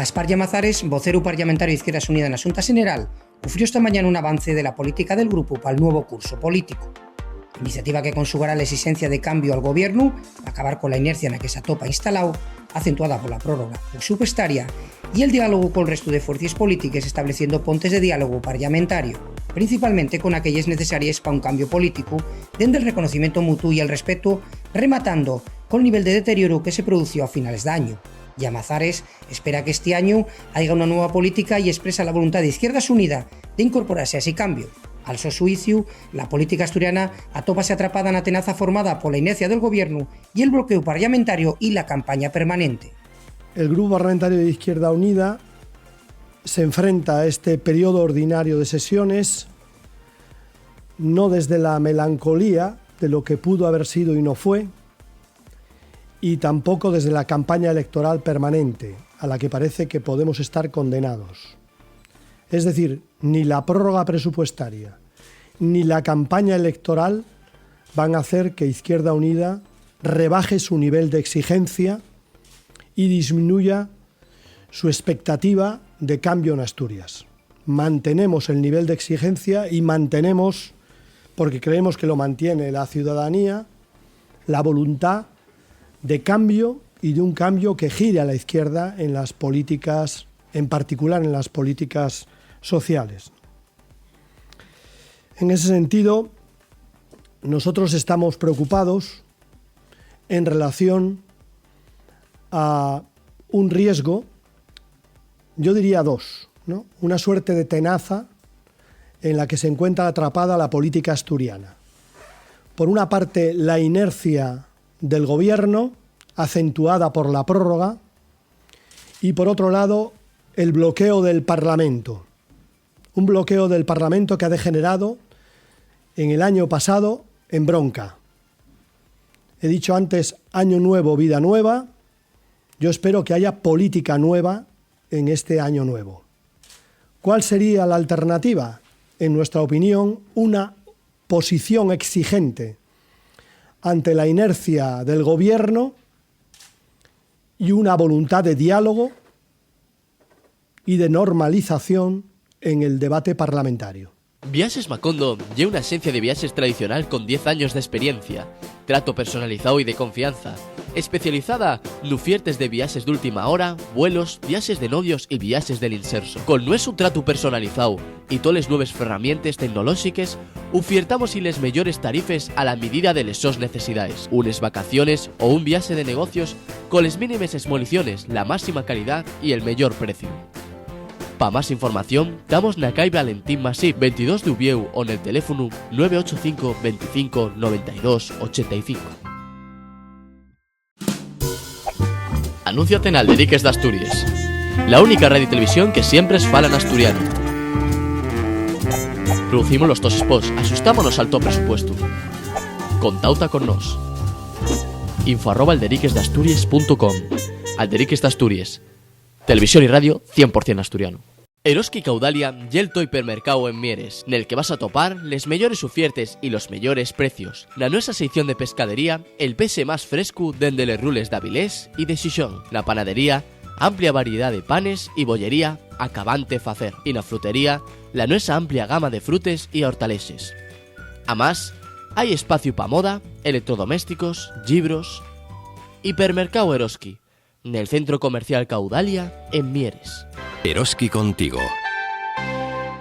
Gaspar Llamazares, vocero parlamentario de Izquierdas Unidas en la Xunta General, ofreció esta mañana un avance de la política del grupo para el nuevo curso político. Iniciativa que conjugará la exigencia de cambio al gobierno para acabar con la inercia en la que se atopa instalado, acentuada por la prórroga presupuestaria, y el diálogo con el resto de fuerzas políticas estableciendo pontes de diálogo parlamentario, principalmente con aquellas necesarias para un cambio político, desde el reconocimiento mutuo y el respeto, rematando con el nivel de deterioro que se produjo a finales de año. Llamazares espera que este año haya una nueva política y expresa la voluntad de Izquierdas Unidas de incorporarse a ese cambio. Al su juicio, la política asturiana atópase atrapada en la tenaza formada por la inercia del gobierno y el bloqueo parlamentario y la campaña permanente. El Grupo Parlamentario de Izquierda Unida se enfrenta a este periodo ordinario de sesiones no desde la melancolía de lo que pudo haber sido y no fue, y tampoco desde la campaña electoral permanente, a la que parece que podemos estar condenados. Es decir, ni la prórroga presupuestaria ni la campaña electoral van a hacer que Izquierda Unida rebaje su nivel de exigencia y disminuya su expectativa de cambio en Asturias. Mantenemos el nivel de exigencia y mantenemos, porque creemos que lo mantiene la ciudadanía, la voluntad de cambio y de un cambio que gire a la izquierda en las políticas, en particular en las políticas sociales. En ese sentido, nosotros estamos preocupados en relación a un riesgo, yo diría dos, ¿no? Una suerte de tenaza en la que se encuentra atrapada la política asturiana. Por una parte, la inercia del gobierno, acentuada por la prórroga, y por otro lado, el bloqueo del Parlamento. Un bloqueo del Parlamento que ha degenerado en el año pasado en bronca. He dicho antes, año nuevo, vida nueva. Yo espero que haya política nueva en este año nuevo. ¿Cuál sería la alternativa? En nuestra opinión, una posición exigente ante la inercia del gobierno y una voluntad de diálogo y de normalización en el debate parlamentario. Viaxes Macondo lleva una esencia de viajes tradicional con 10 años de experiencia, trato personalizado y de confianza, especializada en ofertas de viajes de última hora, vuelos, viajes de novios y viajes del inserso. Con nuestro trato personalizado y todas las nuevas herramientas tecnológicas, ofertamos y les mejores tarifes a la medida de les sos necesidades. Unes vacaciones o un viaje de negocios con les mínimes esmoliciones, la máxima calidad y el mejor precio. Para más información, damos na calle Valentín Masip 22 de Ubieu o en el teléfono 985 25 92 85. Anúnciate en Alderiques de Asturias, la única radio y televisión que siempre es fala en asturiano. Producimos los dos spots, asustámonos al top presupuesto. Contauta con nos. info@alderiquesdeasturias.com. Alderiques de Asturias. Televisión y radio 100% asturiano. Eroski Caudalia y el hipermercado en Mieres, en el que vas a topar les mejores ofiertes y los mejores precios. La nuestra sección de pescadería, el pese más fresco dende les rules d'Avilés y de Xixón. La panadería, amplia variedad de panes y bollería acabante facer. Y la frutería, la nuestra amplia gama de frutes y hortaleses. Además, hay espacio para moda, electrodomésticos, libros. Hipermercado Eroski, en el centro comercial Caudalia en Mieres. Eroski contigo.